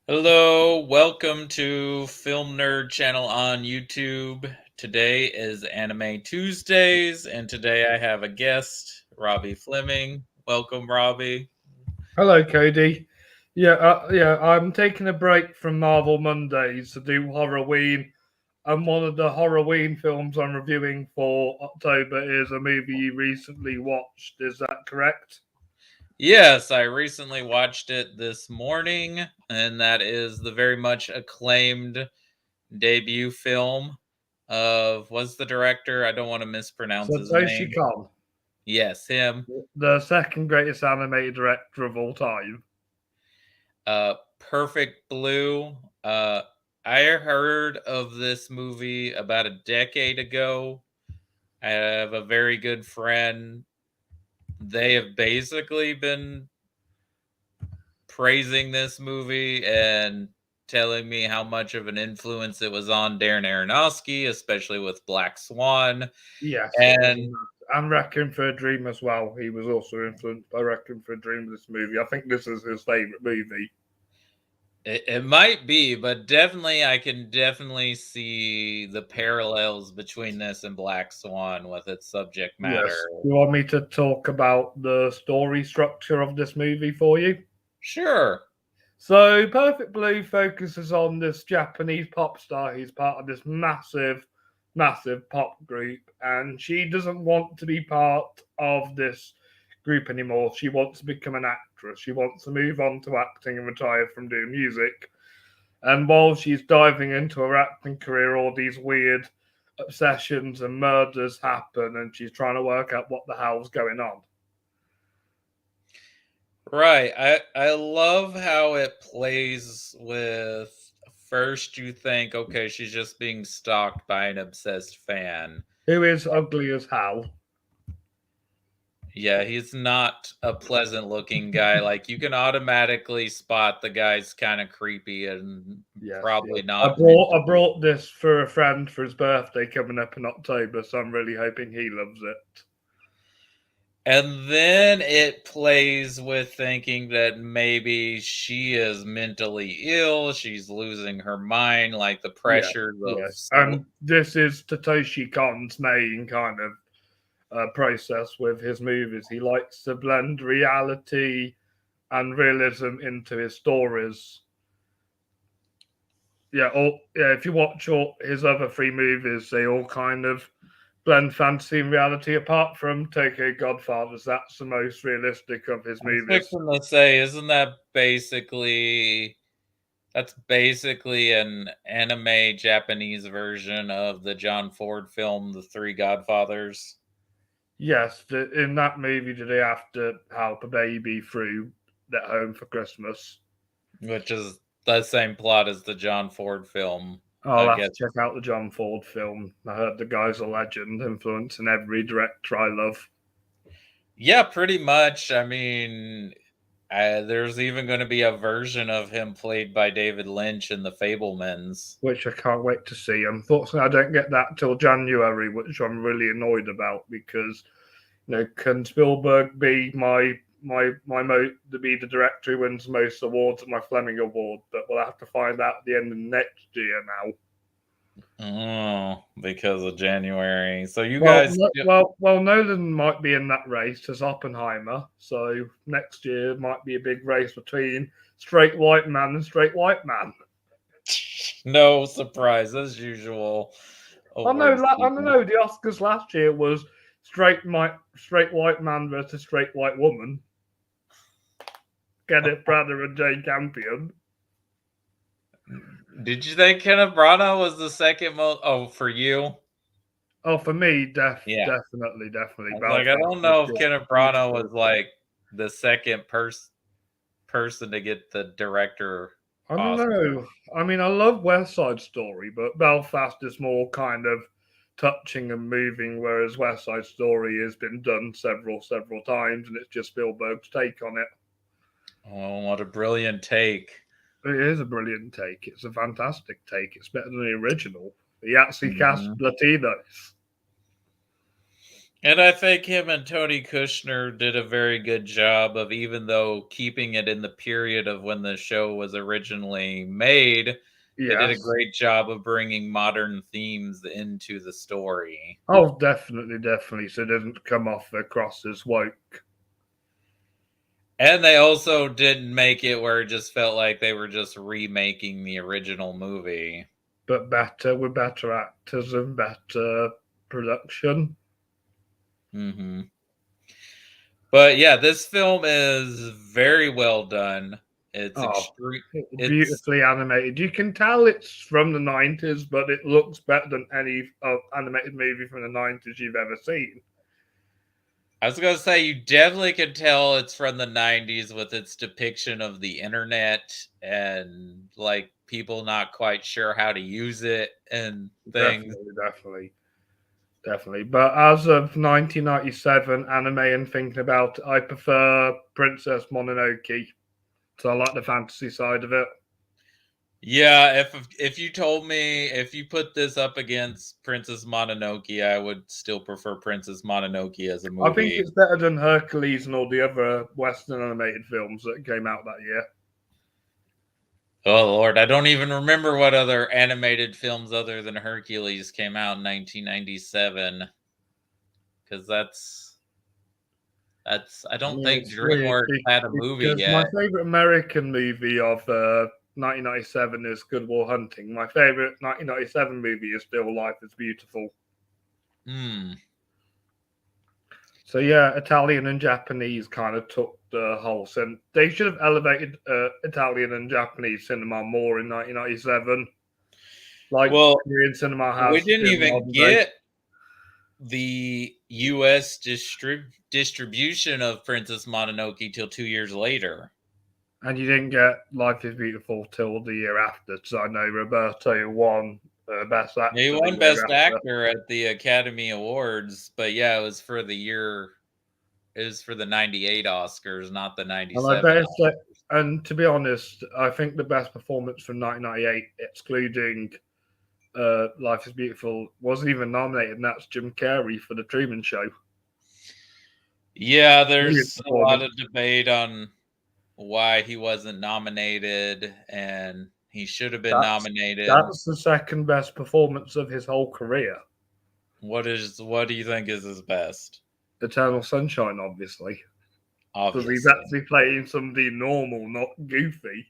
Hello, welcome to Film Nerd Channel on YouTube. Today is Anime Tuesdays, and today I have a guest, Robbie Flemming. Welcome, Robbie. Hello, Cody. I'm taking a break from Marvel Mondays to do Halloween, and one of the Halloween films I'm reviewing for October is a movie you recently watched. Is that correct? Yes, I recently watched it this morning, and that is the very much acclaimed debut film of what's the director? I don't want to mispronounce his Satoshi name. Kon, Yes, him. the second greatest animated director of all time. Perfect Blue. I heard of this movie about a decade ago. I have a very good friend. They have basically been praising this movie and telling me how much of an influence it was on Darren Aronofsky, especially with Black Swan. Yes, it was. And And Requiem for a Dream as well. He was also influenced by Requiem for a Dream. This movie, I think this is his favorite movie. it might be, but definitely I can definitely see the parallels between this and Black Swan with its subject matter. Yes. You want me to talk about the story structure of this movie for you? Sure. So, Perfect Blue focuses on this Japanese pop star who's part of this massive pop group, and she doesn't want to be part of this group anymore. She wants to become an actress. She wants to move on to acting and retire from doing music. And while she's diving into her acting career, all these weird obsessions and murders happen, and she's trying to work out what the hell's going on. Right. I love how it plays with first you think, okay, she's just being stalked by an obsessed fan. Who is ugly as hell. Yeah, he's not a pleasant looking guy. Like you can automatically spot the guy's kind of creepy and Yes, probably yes. I not brought I mentally. brought this for a friend for his birthday coming up in October, so I'm really hoping he loves it. And then it plays with thinking that maybe she is mentally ill, she's losing her mind, like the Yeah, pressures of yeah. And this is Satoshi Kon's main kind of process with his movies. He likes to blend reality and realism into his stories. If you watch all his other three movies, they all kind of blend fantasy and reality. Apart from Tokyo Godfathers, that's the most realistic of his I was movies. fixing to say, isn't that basically that's basically an anime Japanese version of the John Ford film, The Three Godfathers, Yes, in that movie, do they have to help a baby through their home for Christmas? which is the same plot as the John Ford film. I'll I have guess. to check out the John Ford film. I heard the guy's a legend, influencing every director I love. Yeah, pretty much. I mean, there's even going to be a version of him played by David Lynch in The Fablemans. Which I can't wait to see. Unfortunately, I don't get that till January, which I'm really annoyed about because can Spielberg be to be the director who wins most awards at my Fleming Award? But we'll have to find out at the end of next year now. Oh, because of January. So you Well, guys, Nolan might be in that race as Oppenheimer. So next year might be a big race between straight white man and straight white man. no surprise as usual. Award I don't season. know. The Oscars last year was straight white man versus straight white woman. Kenneth Branagh and Jane Campion. Did you think Kenneth Branagh was the second most? Oh, for you? Oh, for me, Yeah. definitely. I was like, I Belfast don't was know if just Kenneth Branagh beautiful. was like the second person to get the director I don't Oscar. know. I mean, I love West Side Story, but Belfast is more kind of touching and moving, whereas West Side Story has been done several times, and it's just Spielberg's take on it. Oh, what a brilliant take! It is a brilliant take. It's a fantastic take. It's better than the original. He actually cast Mhm. Latinos. And I think him and Tony Kushner did a very good job of, even though keeping it in the period of when the show was originally made, they did a Yes. great job of bringing modern themes into the story. Oh, definitely, definitely. So it doesn't come off across as woke. And they also didn't make it where it just felt like they were just remaking the original movie. But better with better actors and better production. Hmm. But yeah, this film is very well done. It's Oh, extreme. It's beautifully animated. You can tell it's from the 90s, but it looks better than any animated movie from the 90s you've ever seen. I was gonna say, you definitely could tell it's from the 90s with its depiction of the internet and like people not quite sure how to use it and things. Definitely, definitely, definitely. But as of 1997 anime and thinking about it, I prefer Princess Mononoke. So I like the fantasy side of it. Yeah, if you told me, if you put this up against Princess Mononoke, I would still prefer Princess Mononoke as a I think movie. it's better than Hercules and all the other Western animated films that came out that year. Oh Lord, I don't even remember what other animated films other than Hercules came out in 1997, because that's I I don't mean, think it's weird DreamWorks had a movie because my yet. favorite American movie of 1997 is Good Will Hunting. My favorite 1997 movie is still Life is Beautiful. Hmm. So yeah, Italian and Japanese kind of took the whole sense. They should have elevated Italian and Japanese cinema more in 1997, like Well, Korean cinema we has didn't in even modern day. get the U.S. distribution of Princess Mononoke till 2 years later. And you didn't get Life is Beautiful till the year after. So I know Roberto won Best He Actor the won year Best after. Actor at the Academy Awards, but yeah, it was for the year. It was for the '98 Oscars, not the And I '97 better say, Oscars. and to be honest, I think the best performance from 1998, excluding Life is Beautiful, wasn't even nominated, and that's Jim Carrey for The Truman Show. Yeah, Brilliant there's a lot performance. of debate on why he wasn't nominated, and he should have been That's nominated. that's the second best performance of his whole career. What do you think is his best? Eternal Sunshine, obviously, because he's Obviously, actually playing somebody normal, not goofy.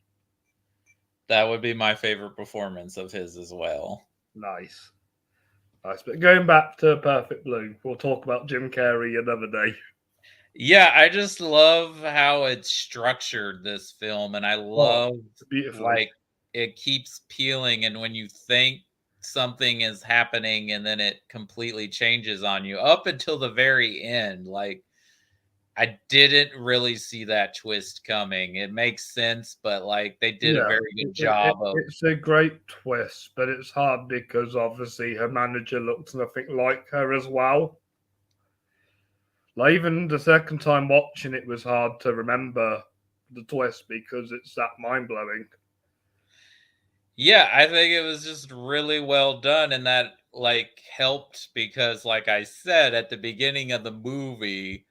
that would be my favorite performance of his as well. Nice, nice. But going back to Perfect Blue, we'll talk about Jim Carrey another day. Yeah, I just love how it's structured, this film, and I Oh, love beautifully. like it keeps peeling, and when you think something is happening and then it completely changes on you up until the very end. Like I didn't really see that twist coming. It makes sense, but like they did a Yeah, very good job of. it's a great twist, but it's hard because obviously her manager looks nothing like her as well. Like even the second time watching it was hard to remember the twist because it's that mind blowing. Yeah, I think it was just really well done, and that like helped because like I said at the beginning of the movie,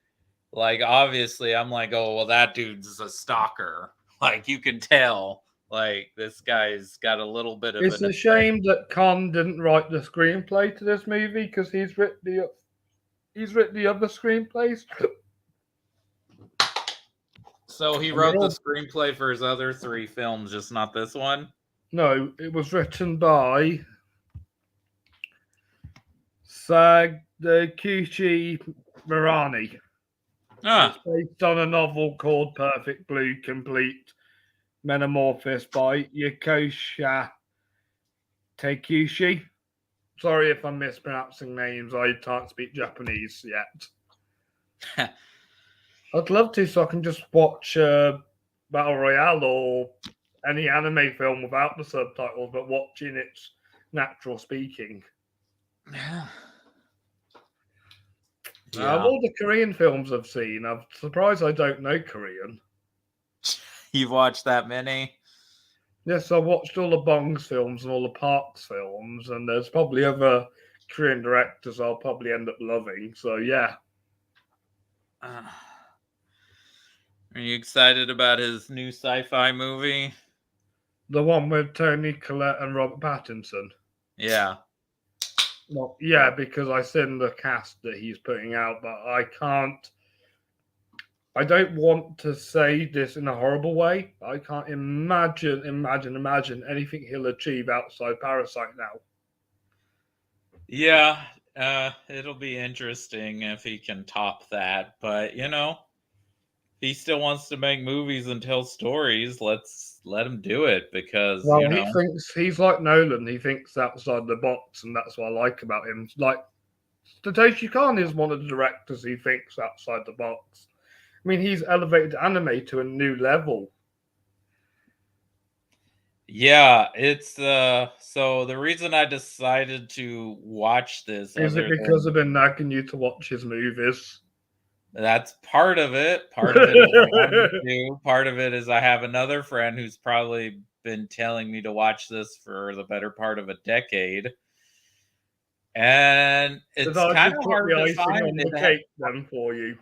like obviously I'm like, "Oh, well that dude's a stalker." Like you can tell like this guy's got a little bit of It's an a obsession. shame that Khan didn't write the screenplay to this movie because he's written the other screenplays. So he And they're wrote the all screenplay for his other 3 films, just not this one? no, it was written by Sadakuchi Mirani. It's Ah, based on a novel called Perfect Blue Complete Metamorphosis by Yokosha Takushi. Sorry if I'm mispronouncing names. I can't speak Japanese yet. I'd love to, so I can just watch Battle Royale or any anime film without the subtitles, but watching its natural speaking. Now, of yeah. all the Korean films I've seen, I'm surprised I don't know Korean. You've watched that many? Yes, I watched all the Bong's films and all the Park's films, and there's probably other Korean directors I'll probably end up loving. So yeah, Are you excited about his new sci-fi movie? the one with Tony Collette and Robert Pattinson. Yeah. Well, yeah, because I've seen the cast that he's putting out, but I can't. I don't want to say this in a horrible way. I can't imagine anything he'll achieve outside Parasite now. Yeah, it'll be interesting if he can top that. But he still wants to make movies and tell stories. Let's let him do it because Well, he thinks he's like Nolan. He thinks outside the box, and that's what I like about him. Like Satoshi Kon is one of the directors who thinks outside the box. I mean, he's elevated anime to a new level. Yeah, it's so the reason I decided to watch this, Is it other because than I've been nagging you to watch his movies? that's part of it. Part of it is I wanted to. Part of it is I have another friend who's probably been telling me to watch this for the better part of a decade. And Did it's I kind just of put hard the to icing find. on the cake then for you?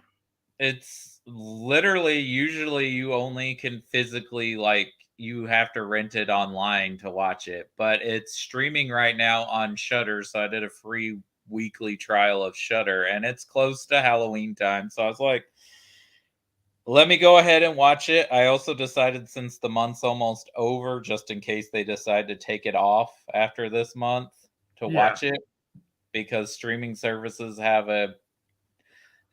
It's literally usually you only can physically you have to rent it online to watch it, but it's streaming right now on Shudder, so I did a free weekly trial of Shudder and it's close to Halloween time. So I was like, let me go ahead and watch it. I also decided since the month's almost over, just in case they decide to take it off after this month, to Yeah. watch it because streaming services have a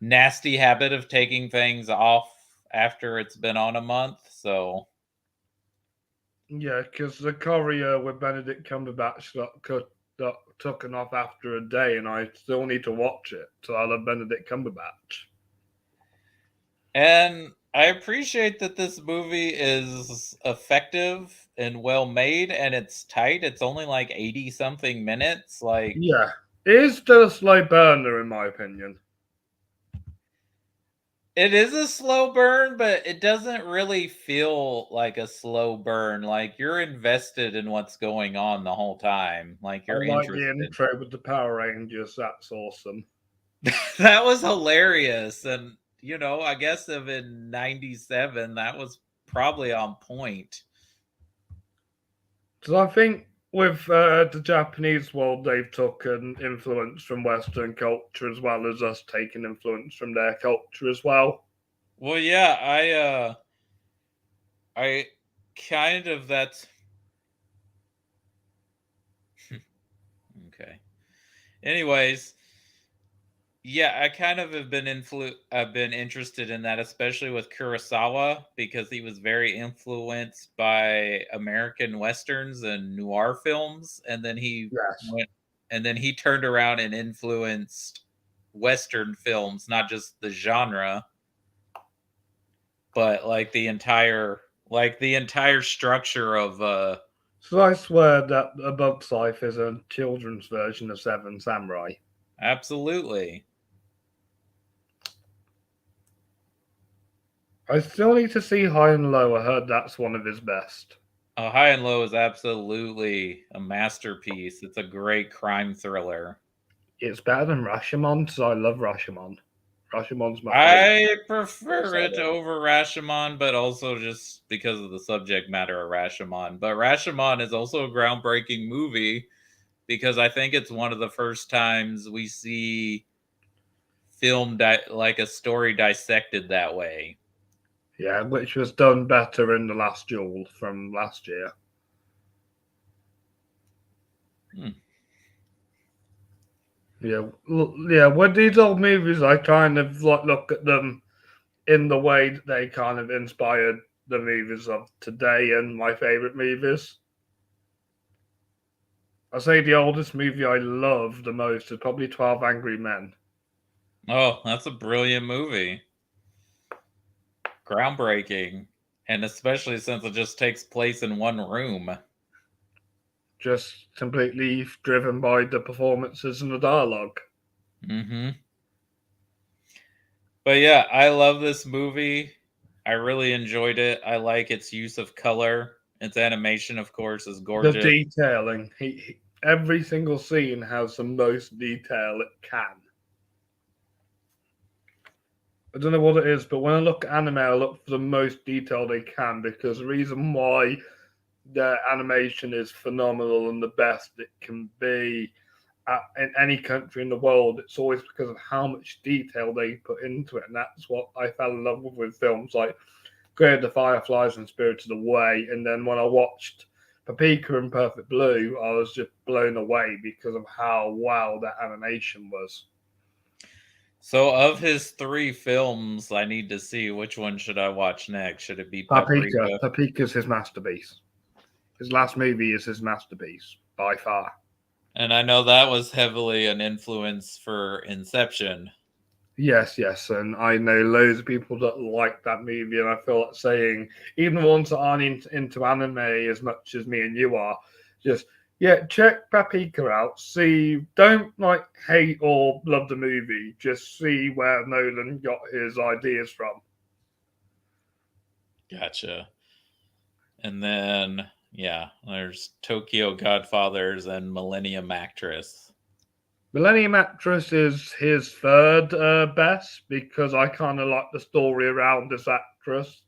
nasty habit of taking things off after it's been on a month. So Yeah, because the Courier with Benedict Cumberbatch got taken off after a day, and I still need to watch it. So I love Benedict Cumberbatch. and I appreciate that this movie is effective and well made and it's tight. It's only like 80 something minutes. Like Yeah, it is still a slow burner in my opinion. it is a slow burn, but it doesn't really feel like a slow burn. Like you're invested in what's going on the whole time. Like I you're like the interested. intro with the Power Rangers. That's awesome. That was hilarious. And I guess of in 97, that was probably on point. So I think with the Japanese world, they've taken influence from Western culture as well as us taking influence from their culture as well. Well, yeah, I kind of that's okay. Anyways, yeah, I kind of have I've been interested in that, especially with Kurosawa, because he was very influenced by American westerns and noir films, and then Yes. went he turned around and influenced Western films, not just the genre, but the entire structure of So I swear that A Bug's Life is a children's version of Seven Samurai. absolutely. I still need to see High and Low. I heard that's one of his best. High and Low is absolutely a masterpiece. It's a great crime thriller. It's better than Rashomon, so I love Rashomon. Rashomon's my favorite. I prefer it over Rashomon, but also just because of the subject matter of Rashomon. But Rashomon is also a groundbreaking movie because I think it's one of the first times we see like a story dissected that way. Yeah, which was done better in The Last Duel from last year. Yeah, yeah. With these old movies, I kind of like look at them in the way that they kind of inspired the movies of today and my favorite movies. I say the oldest movie I love the most is probably 12 Angry Men. Oh, that's a brilliant movie. Groundbreaking. And especially since it just takes place in one room. Just completely driven by the performances and the dialogue. Mm-hmm. But yeah, I love this movie. I really enjoyed it. I like its use of color. Its animation, of course, is The gorgeous. detailing. Every single scene has the most detail it can. I don't know what it is, but when I look at anime, I look for the most detail they can because the reason why their animation is phenomenal and the best it can be in any country in the world, it's always because of how much detail they put into it. And that's what I fell in love with films like Grave of the Fireflies and Spirited Away. And then when I watched Paprika and Perfect Blue, I was just blown away because of how wow that animation was. So, of his 3 films, I need to see which one should I watch next. Should it be Paprika. Paprika? Paprika's his masterpiece. His last movie is his masterpiece by far. And I know that was heavily an influence for Inception. Yes, yes, and I know loads of people that like that movie, and I feel like saying, even the ones that aren't into anime as much as me and you are, just check Paprika out. See, don't like hate or love the movie. Just see where Nolan got his ideas from. Gotcha. And then, yeah, there's Tokyo Godfathers and Millennium Actress. Millennium Actress is his third best because I kind of like the story around this actress.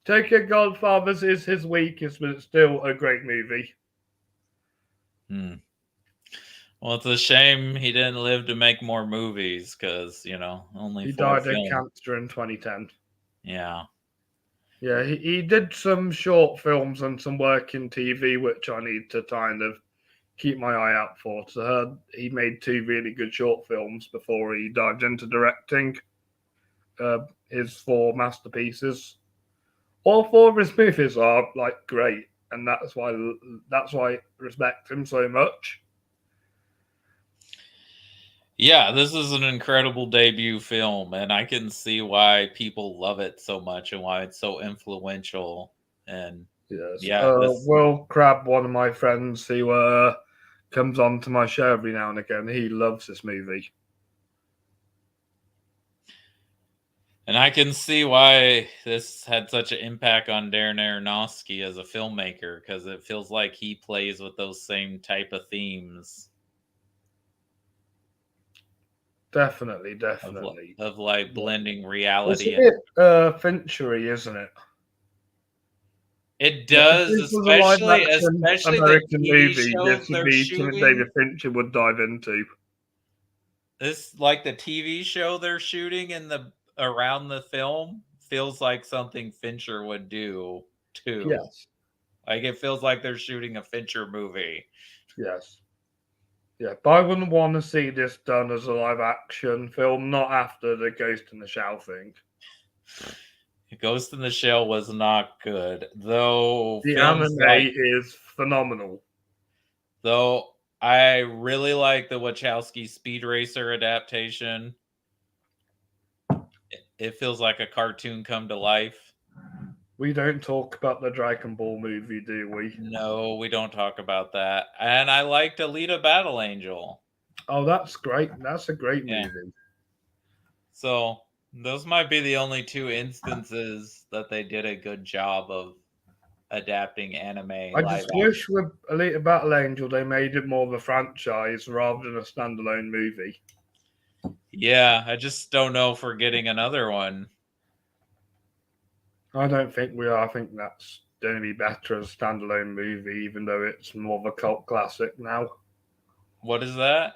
Tokyo Godfathers is his weakest, but it's still a great movie. Well, it's a shame he didn't live to make more movies because, only He 4 died of films. cancer in 2010. Yeah. Yeah, he did some short films and some work in TV, which I need to kind of keep my eye out for. So I heard he made 2 really good short films before he dived into directing his 4 masterpieces. All 4 of his movies are like great, and that's why I respect him so much. Yeah, this is an incredible debut film, and I can see why people love it so much and why it's so influential. And Yes. yeah, this Will Crab, one of my friends who comes on to my show every now and again, he loves this movie. and I can see why this had such an impact on Darren Aronofsky as a filmmaker because it feels like he plays with those same type of themes. Definitely. Of like blending reality It's a bit Finchery, isn't it? it Like, if does, this was a live action especially the American TV movie, shows this would they're be something shooting. David Fincher would dive into. This like the TV show they're shooting in the around the film feels like something Fincher would do too. Yes. Like it feels like they're shooting a Fincher movie. Yes. Yeah, but I wouldn't want to see this done as a live action film, not after the Ghost in the Shell thing. Ghost in the Shell was not good, though. The Films anime like is phenomenal. though I really like the Wachowski Speed Racer adaptation. It feels like a cartoon come to life. We don't talk about the Dragon Ball movie, do we? No, we don't talk about that. And I liked Alita Battle Angel. Oh, that's great. That's a great Yeah. movie. So those might be the only 2 instances that they did a good job of adapting anime I live just action. wish with Alita Battle Angel they made it more of a franchise rather than a standalone movie. Yeah, I just don't know if we're getting another one. I don't think we are. I think that's going to be better as a standalone movie, even though it's more of a cult classic now. What is that?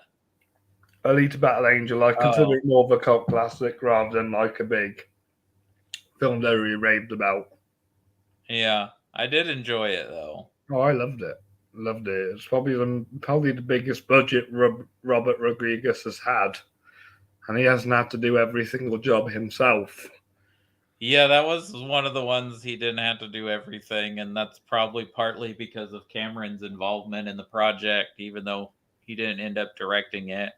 Alita Battle Angel, I consider it more of a cult classic rather than like a big film that we raved about. Yeah, I did enjoy it though. Oh, I loved it. Loved it. It's probably the biggest budget Robert Rodriguez has had, and he hasn't had to do every single job himself. Yeah, that was one of the ones he didn't have to do everything, and that's probably partly because of Cameron's involvement in the project, even though he didn't end up directing it.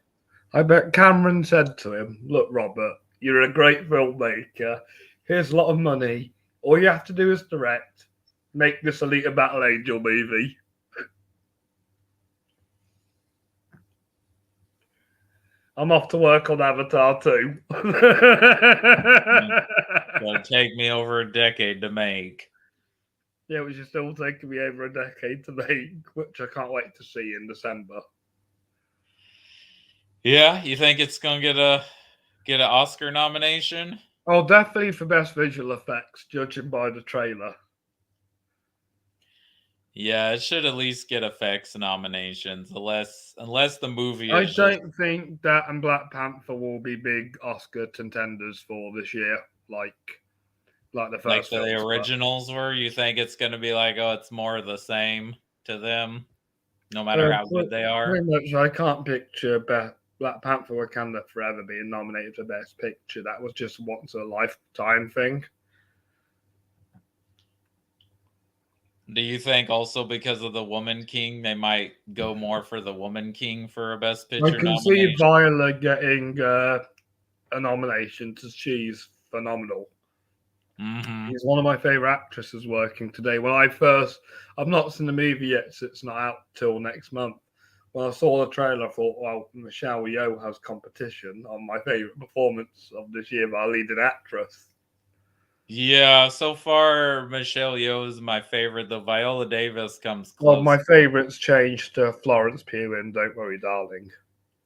I bet Cameron said to him, "Look, Robert, you're a great filmmaker. Here's a lot of money. All you have to do is direct. Make this Alita Battle Angel movie." I'm off to work on Avatar too. It'll take me over a decade to make. Yeah, which is still taking me over a decade to make, which I can't wait to see in December. Yeah, you think it's gonna get an Oscar nomination? Oh, definitely for best visual effects, judging by the trailer. Yeah, it should at least get effects nominations, unless the movie I is just don't think that and Black Panther will be big Oscar contenders for this year, like the like first the films were. originals were. You think it's gonna be like, oh, it's more of the same to them, no matter how good they are? Pretty much, I can't picture Black Panther Wakanda Forever being nominated for Best Picture. That was just once in a lifetime thing. Do you think also because of the Woman King, they might go more for the Woman King for a Best I Picture can see nomination? Viola getting a nomination because she's phenomenal. Mm-hmm. She's one of my favorite actresses working today. I've not seen the movie yet, so it's not out till next month. When I saw the trailer, I thought, well, Michelle Yeoh has competition on my favorite performance of this year by a leading actress. Yeah, so far Michelle Yeoh is my favorite. The Viola Davis comes Well, close. my favourites changed to Florence Pugh in Don't Worry, Darling.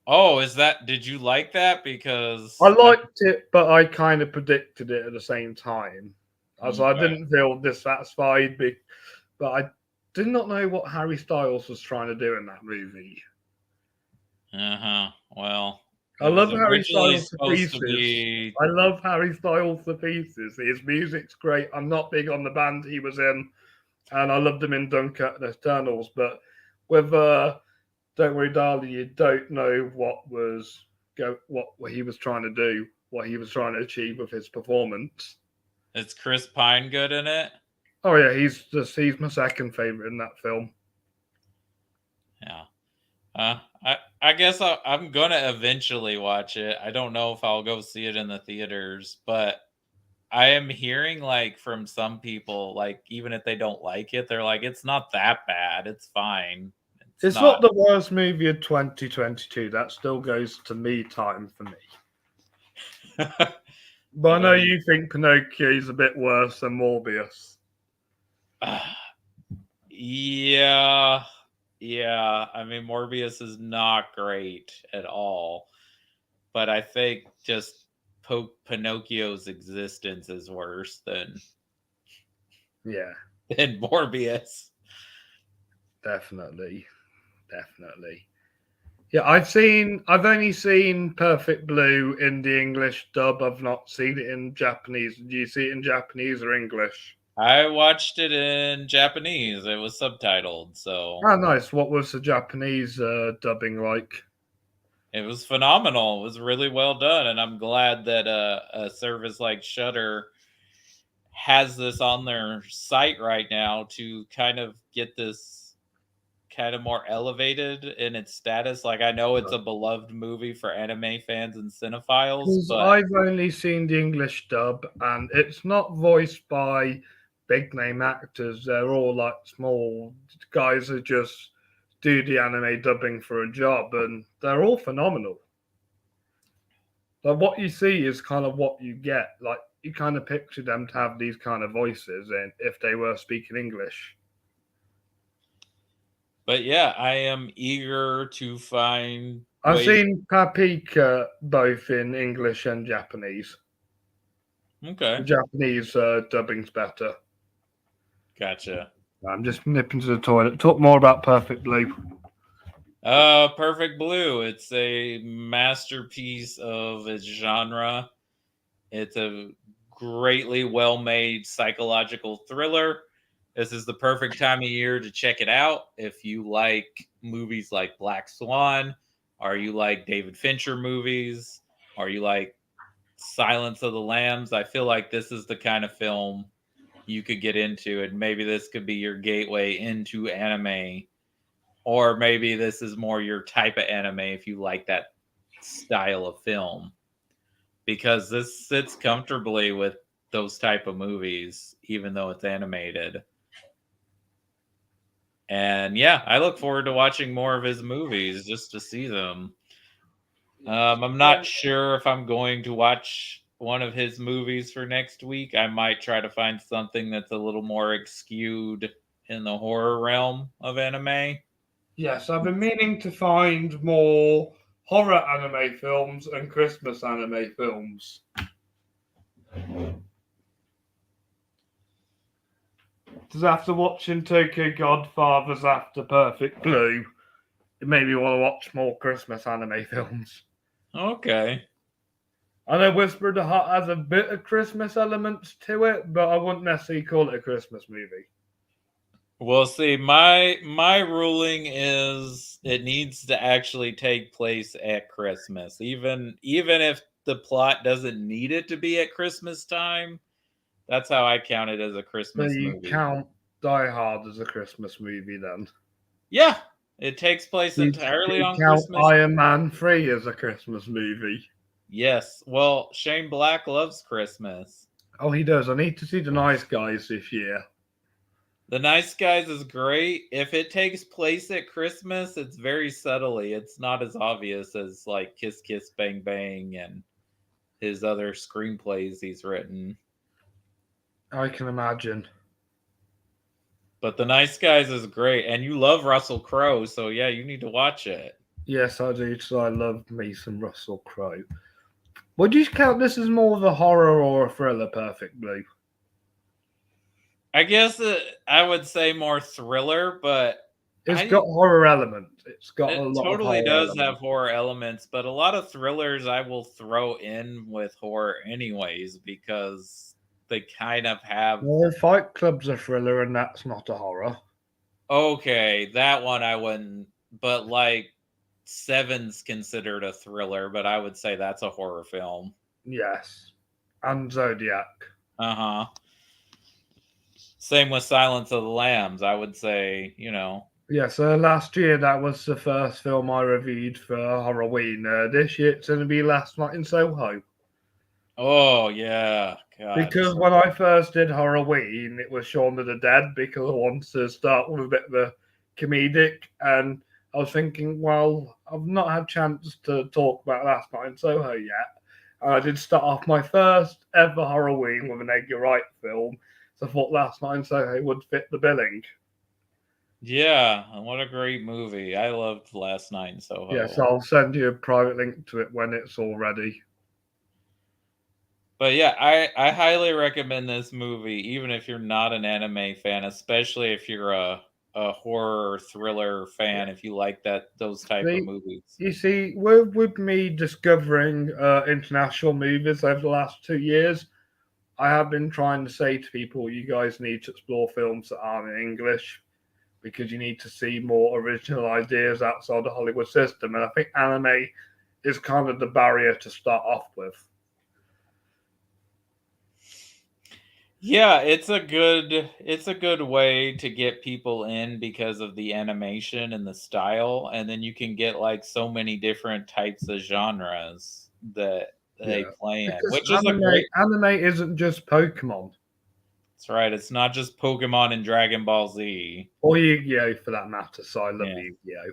Oh, is that? Did you like that? I Because I liked it, but I kind of predicted it at the same time. As I okay. didn't feel dissatisfied, but I did not know what Harry Styles was trying to do in that movie. Uh-huh. Well, I it was love Harry originally Styles to supposed to pieces. be. I love Harry Styles to pieces. His music's great. I'm not big on the band he was in, and I loved him in Dunkirk and Eternals. But with Don't Worry, Darling, you don't know what he was trying to do, what he was trying to achieve with his performance. It's Chris Pine good in it. Oh yeah, he's my second favorite in that film. Yeah. I guess I'm gonna eventually watch it. I don't know if I'll go see it in the theaters, but I am hearing like from some people, like even if they don't like it, they're like, it's not that bad. It's fine. It's It's not. not the worst movie of 2022. That still goes to me time for me. But I know um, you think Pinocchio is a bit worse than Morbius. yeah, yeah. I mean, Morbius is not great at all, but I think just Pinocchio's existence is worse Yeah, than Morbius. definitely, definitely. Yeah, I've only seen Perfect Blue in the English dub. I've not seen it in Japanese. Do you see it in Japanese or English? I watched it in Japanese. It was subtitled, so Oh, nice. What was the Japanese dubbing like? it was phenomenal. It was really well done, and I'm glad that a service like Shutter has this on their site right now to kind of get this kind of more elevated in its status. Like I know it's a beloved movie for anime fans and cinephiles, Because but I've only seen the English dub, and it's not voiced by big name actors. They're all like small guys who just do the anime dubbing for a job, and they're all phenomenal. Like what you see is kind of what you get. Like you kind of picture them to have these kind of voices, and if they were speaking English. yeah, I am eager to find I've ways. seen Paprika both in English and Japanese. The Okay, Japanese dubbing's better. gotcha. I'm just nipping to the toilet. Talk more about Perfect Blue. Perfect Blue. It's a masterpiece of its genre. It's a greatly well made psychological thriller. This is the perfect time of year to check it out if you like movies like Black Swan, or you like David Fincher movies, or you like Silence of the Lambs. I feel like this is the kind of film you could get into, and maybe this could be your gateway into anime, or maybe this is more your type of anime if you like that style of film, because this sits comfortably with those type of movies even though it's animated. And yeah, I look forward to watching more of his movies just to see them. I'm not sure if I'm going to watch one of his movies for next week. I might try to find something that's a little more skewed in the horror realm of anime. Yes, I've been meaning to find more horror anime films and Christmas anime films. Because after watching Tokyo Godfathers after Perfect Blue, it made me want to watch more Christmas anime films. Okay. I know Whisper of the Heart has a bit of Christmas elements to it, but I wouldn't necessarily call it a Christmas movie. Well, see, my ruling is it needs to actually take place at Christmas. Even if the plot doesn't need it to be at Christmas time, that's how I count it as a So Christmas you movie. count Die Hard as a Christmas movie then? Yeah, it takes place Do entirely you on count Christmas. Iron Man 3 as a Christmas movie? Yes. Well, Shane Black loves Christmas. Oh, he does. I need to see The Nice Guys this year. The Nice Guys is great. If it takes place at Christmas, it's very subtly. It's not as obvious as like Kiss Kiss Bang Bang and his other screenplays he's written. I can imagine. But The Nice Guys is great, and you love Russell Crowe, so yeah, you need to watch it. Yes, I do, because I love me some Russell Crowe. Would you count this as more of a horror or a thriller, Perfect Blue? I guess I would say more thriller, but It's got horror elements. It's got a it lot of totally horror does elements. have horror elements, but a lot of thrillers I will throw in with horror anyways because they kind of have. Well, Fight Club's a thriller, and that's not a horror. Okay, that one I wouldn't, but like Seven's considered a thriller, but I would say that's a horror film. Yes. And Zodiac. Uh huh. Same with Silence of the Lambs. I would say, Yeah, so last year that was the first film I reviewed for Halloween. This year it's going to be Last Night in Soho. oh yeah, God. Because when I first did Halloween, it was Shaun of the Dead because I wanted to start with a bit of a comedic. And I was thinking, well, I've not had a chance to talk about Last Night in Soho yet. And I did start off my first ever Halloween with an Edgar Wright film. So I thought Last Night in Soho would fit the billing. Yeah, what a great movie. I loved Last Night in Soho. Yes, I'll send you a private link to it when it's all ready. But yeah, I highly recommend this movie, even if you're not an anime fan, especially if you're a horror thriller fan, if you like those type of movies. You see, with me discovering international movies over the last 2 years, I have been trying to say to people, you guys need to explore films that aren't in English because you need to see more original ideas outside the Hollywood system. And I think anime is kind of the barrier to start off with. Yeah, it's a good way to get people in because of the animation and the style, and then you can get like so many different types of genres that they play in, Because which is a great. anime isn't just Pokemon. That's right. It's not just Pokemon and Dragon Ball Z. Or Yu-Gi-Oh for that matter. So I love Yeah. Yu-Gi-Oh.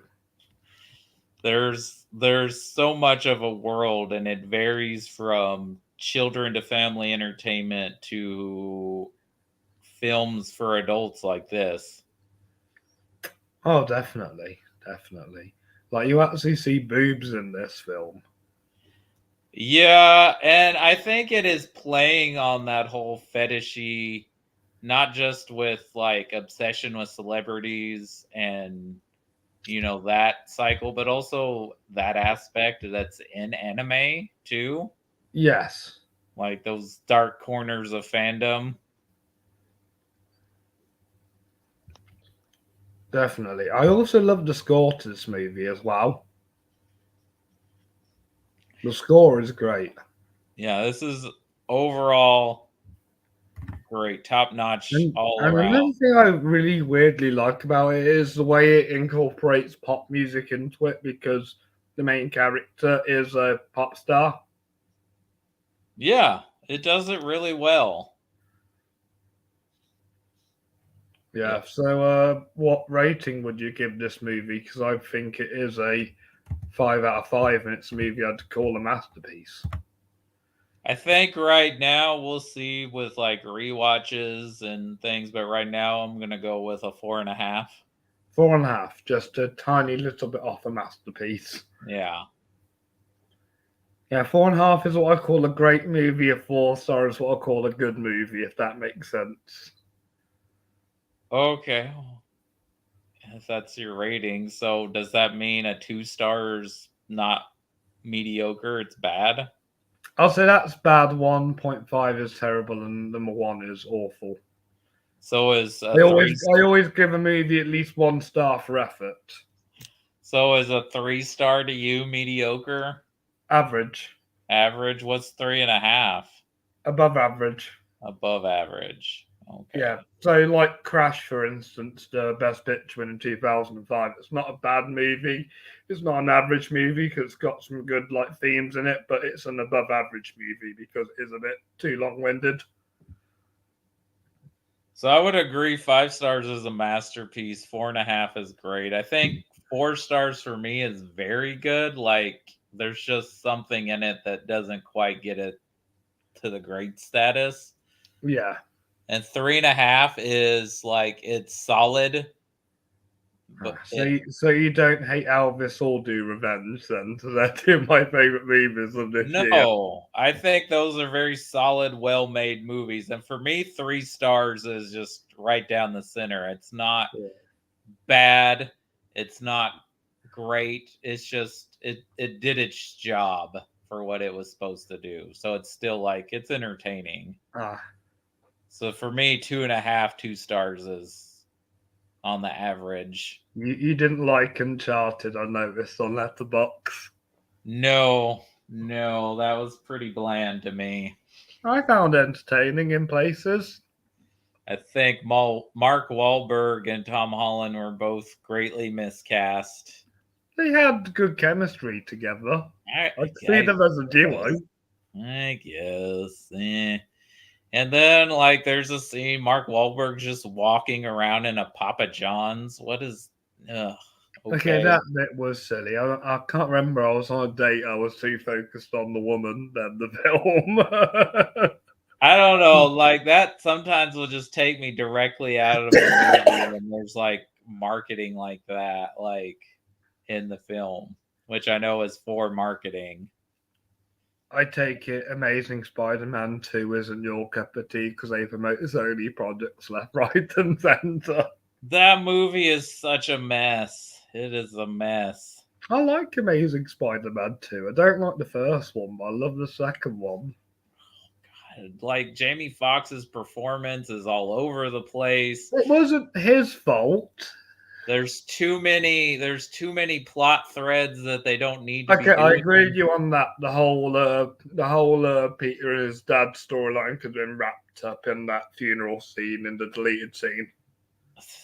There's so much of a world, and it varies from children to family entertainment to films for adults like this. Oh, definitely. Like you actually see boobs in this film. Yeah, and I think it is playing on that whole fetishy, not just with like obsession with celebrities and that cycle, but also that aspect that's in anime too. Yes. Like those dark corners of fandom. Definitely. I also love the score to this movie as well. The score is great. Yeah, this is overall great, top notch all and around. another thing I really weirdly like about it is the way it incorporates pop music into it because the main character is a pop star. Yeah, it does it really well. Yeah. So, what rating would you give this movie? Because I think it is a 5 out of 5, and it's a movie I'd call a masterpiece. I think right now we'll see with like rewatches and things, but right now I'm gonna go with a 4.5. 4.5, just a tiny little bit off a masterpiece. Yeah. Yeah, 4.5 is what I call a great movie. A 4 star is what I call a good movie, if that makes sense. Okay. If that's your rating, so does that mean a 2 stars not mediocre? It's bad. I'll say that's bad. 1.5 is terrible, and number 1 is awful. So is a I three. always, I always give a movie at least 1 star for effort. So is a 3 star to you mediocre? Average, Average? What's 3.5? above average. Above average. Yeah. Okay. So, like Crash, for instance, the Best Picture win in 2005. It's not a bad movie. It's not an average movie because it's got some good like themes in it, but it's an above average movie because it is a bit too long winded. So I would agree 5 stars is a masterpiece. 4.5 is great. I think 4 stars for me is very good. Like there's just something in it that doesn't quite get it to the great status. Yeah. And 3.5 is like it's solid, but So you don't hate Elvis or Do Revenge then? So they're two of my favorite movies of this year. no, I think those are very solid, well-made movies. And for me, 3 stars is just right down the center. It's not Yeah. bad. It's not great. It's just it did its job for what it was supposed to do. So it's still like it's entertaining. Ah, So for me, 2.5, 2 stars is on the average. you didn't like Uncharted, I noticed on Letterboxd. No, no, that was pretty bland to me. I found it entertaining in places. I think Mark Wahlberg and Tom Holland were both greatly miscast. They had good chemistry together. I, I could see them as a duo. I guess. And then, like, there's a scene Mark Wahlberg just walking around in a Papa John's. What is? Ugh, Okay, okay. that bit was silly. I can't remember. I was on a date. I was too focused on the woman than the film. I don't know. Like that sometimes will just take me directly out of the movie when there's like marketing like that, like in the film, which I know is for marketing. I take it Amazing Spider-Man 2 isn't your cup of tea because they promote Sony products left, right, and centre. That movie is such a mess. It is a mess. I like Amazing Spider-Man 2. I don't like the first one, but I love the second one. Like Jamie Foxx's performance is all over the place. It wasn't his fault. There's too many plot threads that they don't need to Okay, be I doing. agree with you on that. The whole Peter and his dad storyline could have been wrapped up in that funeral scene in the deleted scene.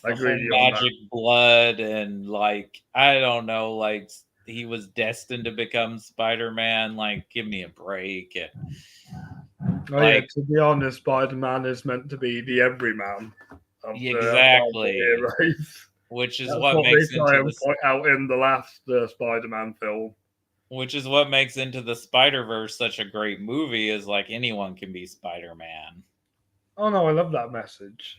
I The agree whole with you on that. magic blood and like I don't know, like he was destined to become Spider-Man. Like, give me a break. Oh yeah, Like to be honest, Spider-Man is meant to be the everyman of the exactly, heroes. which is That's what what they makes try into and point out in the last Spider-Man film. the Spider-Verse such a great movie. Is like anyone can be Spider-Man. Oh no, I love that message.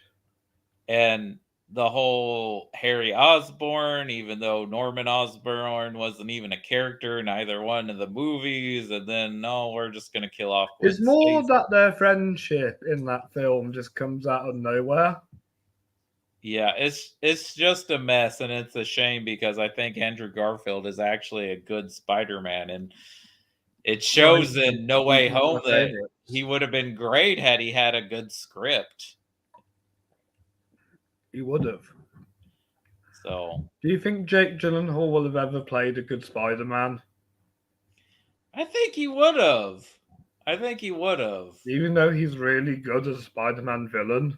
And the whole Harry Osborn, even though Norman Osborn wasn't even a character in either one of the movies, and then no, we're just gonna kill off It's Gwen more Stacy. that their friendship in that film just comes out of nowhere. Yeah, it's just a mess, and it's a shame because I think Andrew Garfield is actually a good Spider-Man, and it Well, shows in No he's Way one of Home my that favorites. he would have been great had he had a good script. He would have. So Do you think Jake Gyllenhaal will have ever played a good Spider-Man? I think he would have. I think he would have. Even though he's really good as a Spider-Man villain?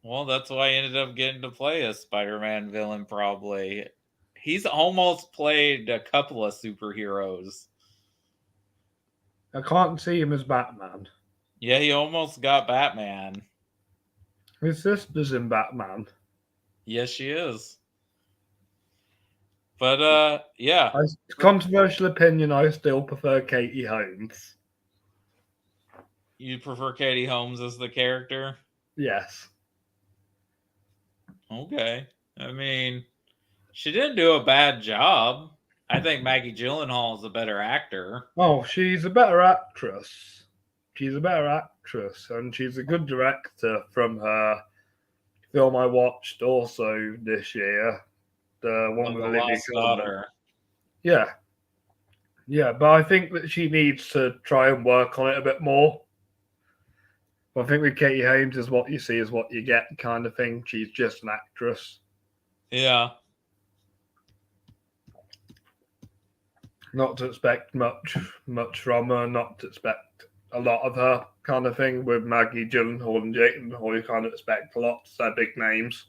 Well, that's why I ended up getting to play a Spider-Man villain, probably. He's almost played a couple of superheroes. I can't see him as Batman. Yeah, he almost got Batman. His sister's in Batman. Yes, she is. But, yeah. Controversial opinion, I still prefer Katie Holmes. You prefer Katie Holmes as the character? Yes. Okay. I mean, she didn't do a bad job. I think Maggie Gyllenhaal is a better actor. Oh, she's a better actress. She's a better actress, and she's a good director from her film I watched also this year. The one Of with The Olivia Lost Colman. Daughter. Yeah. Yeah, but I think that she needs to try and work on it a bit more. I think with Katie Holmes is what you see is what you get kind of thing. She's just an actress. Yeah. Not to expect much from her, not to expect a lot of her kind of thing. With Maggie Gyllenhaal and Jake Gyllenhaal, you kind of expect a lot. They're big names.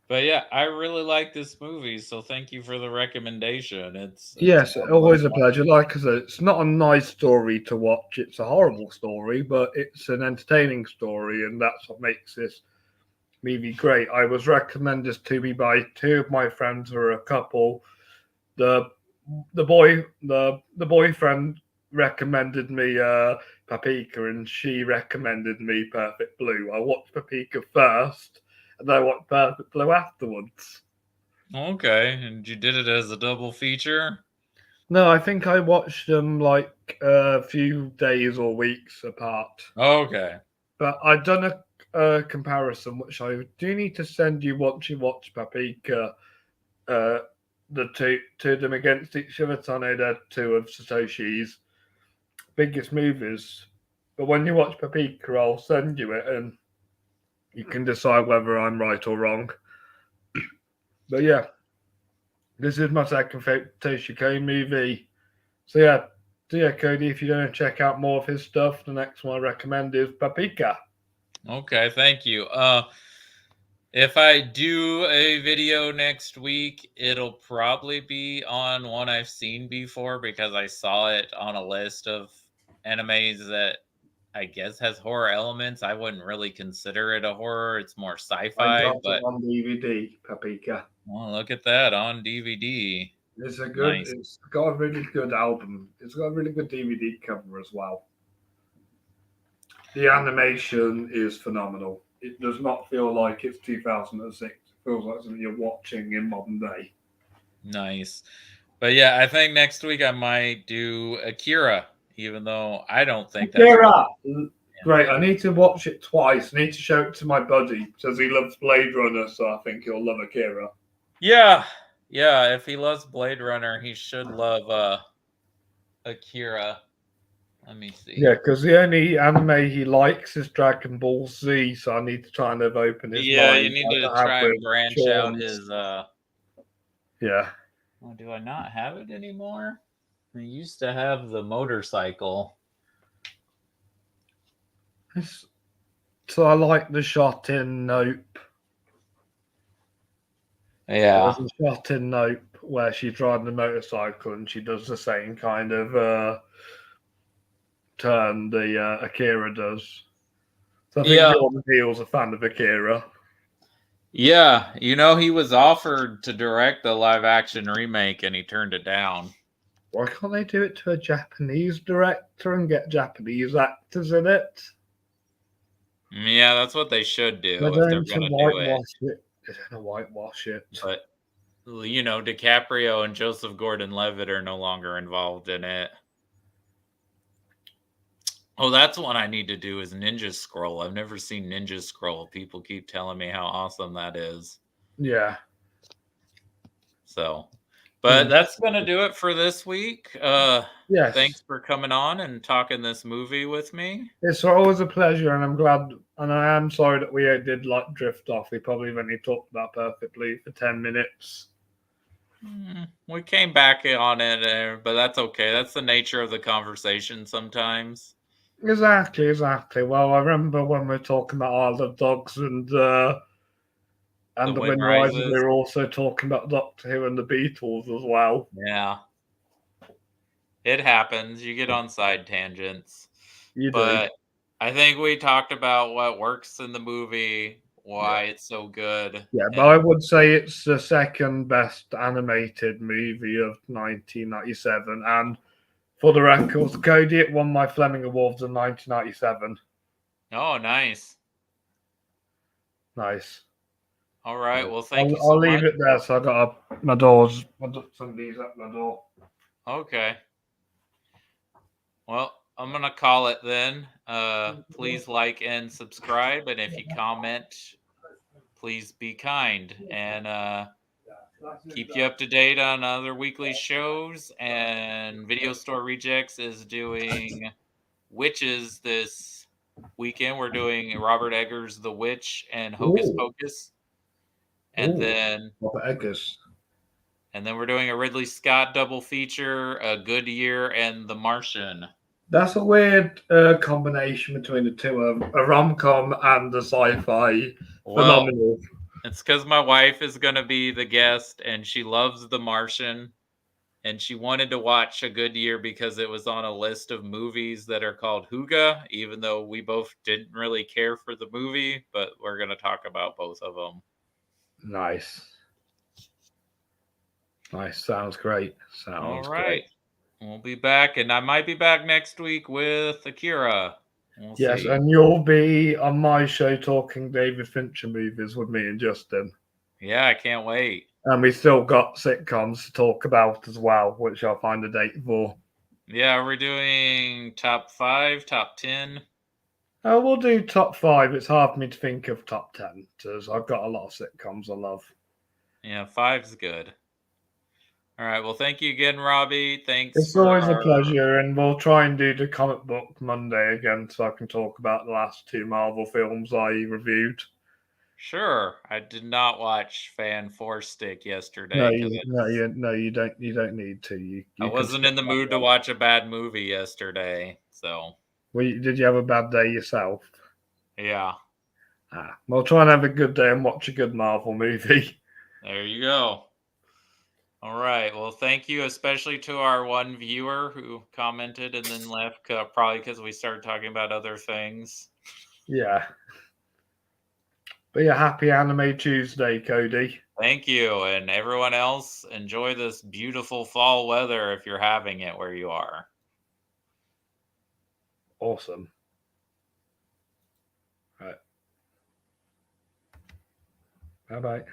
But yeah, I really like this movie, so thank you for the recommendation. It's Yes, one always worth a pleasure. Like I said, it's not a nice story to watch. It's a horrible story, but it's an entertaining story, and that's what makes this movie great. I was recommended to me by two of my friends who are a couple. The boyfriend recommended me Paprika, and she recommended me Perfect Blue. I watched Paprika first, and I watched Perfect Blue afterwards. Okay, and you did it as a double feature? No, I think I watched them like a few days or weeks apart. Okay. But I've done a comparison, which I do need to send you once you watch Paprika. Uh, the two of them against each other. So I know they're two of Satoshi's biggest movies. But when you watch Paprika, I'll send you it, and you can decide whether I'm right or wrong. But yeah, this is my second favorite Satoshi Kon movie. So yeah, Cody, if you're going to check out more of his stuff, the next one I recommend is Paprika. Okay, thank you. If I do a video next week, it'll probably be on one I've seen before because I saw it on a list of animes that I guess has horror elements. I wouldn't really consider it a horror. It's more I sci-fi, got it but on DVD, Paprika. well, look at that on DVD. Nice. It's got a really good album. It's got a really good DVD cover as well. The animation is phenomenal. It does not feel like it's 2006. It feels like something you're watching in modern day. Nice. But yeah, I think next week I might do Akira, even though I don't think that's Akira! yeah. Great, I need to watch it twice. I need to show it to my buddy because he loves Blade Runner, so I think he'll love Akira. Yeah. Yeah, if he loves Blade Runner, he should love Akira. Let me see. Yeah, because the only anime he likes is Dragon Ball Z, so I need to kind of open his Yeah, mind. you need like to I have try with and branch out Sean's. his Yeah. oh, do I not have it anymore? I used to have the motorcycle. So I like the shot in Nope. Yeah. There's a shot in Nope where she's riding the motorcycle and she does the same kind of turn the Akira does. So I think Jordan Peele's a fan of Akira. Yeah, you know, he was offered to direct the live action remake and he turned it down. Why can't they do it to a Japanese director and get Japanese actors in it? Yeah, that's what they should do They're if they're going to going to do it. whitewash it. They're going to whitewash it. But, you know, DiCaprio and Joseph Gordon-Levitt are no longer involved in it. Oh, that's one I need to do is Ninja Scroll. I've never seen Ninja Scroll. People keep telling me how awesome that is. Yeah. So, but that's going to do it for this week. Yes. Thanks for coming on and talking this movie with me. It's always a pleasure, and I'm glad, and I am sorry that we did like drift off. We probably only talked about Perfect Blue for 10 minutes. We came back on it, but that's okay. That's the nature of the conversation sometimes. Exactly. Well, I remember when we were talking about Isle of Dogs and the Wind Rises, we were also talking about Doctor Who and the Beatles as well. Yeah. It happens. You get on side tangents. But I think we talked about what works in the movie, why it's so good. Yeah, but I would say it's the second best animated movie of 1997 and For the records, Cody, it won my Flemming Awards in 1997. Oh, nice. Nice. All right. Well, thank you I'll so leave much. it there. So I got my doors. Somebody's at my door. Okay. Well, I'm gonna call it then. Please like and subscribe, and if you comment, please be kind, and keep you up to date on other weekly shows. And Video Store Rejects is doing Witches this weekend. We're doing Robert Eggers' The Witch and Hocus Ooh. Pocus, and Ooh. then Robert Eggers. and then we're doing a Ridley Scott double feature, A Good Year and The Martian. That's a weird combination between the two, a rom-com and a sci-fi. Well, Phenomenal. it's because my wife is going to be the guest, and she loves The Martian, and she wanted to watch A Good Year because it was on a list of movies that are called Huga, even though we both didn't really care for the movie, but we're going to talk about both of them. Nice. Nice. Sounds great. All Sounds right. great. We'll be back, and I might be back next week with Akira. We'll Yes, see. and you'll be on my show talking David Fincher movies with me and Justin. Yeah, I can't wait. And we still got sitcoms to talk about as well, which I'll find a date for. Yeah, we're doing top 5, top 10. We'll do top 5. It's hard for me to think of top 10 because I've got a lot of sitcoms I love. Yeah, 5's good. All right. Well, thank you again, Robbie. Thanks It's for always a pleasure, and we'll try and do the comic book Monday again so I can talk about the last 2 Marvel films I reviewed. Sure. I did not watch Fan Four Stick yesterday No, because you don't. You don't need to. You I can wasn't skip in the that mood to one. watch a bad movie yesterday. So Did you have a bad day yourself? yeah, Well, try and have a good day and watch a good Marvel movie. there you go. All right. Well, thank you, especially to our one viewer who commented and then left, probably because we started talking about other things. Yeah. But yeah, happy Anime Tuesday, Cody. Thank you, and everyone else, enjoy this beautiful fall weather if you're having it where you are. Awesome. Right. Bye bye.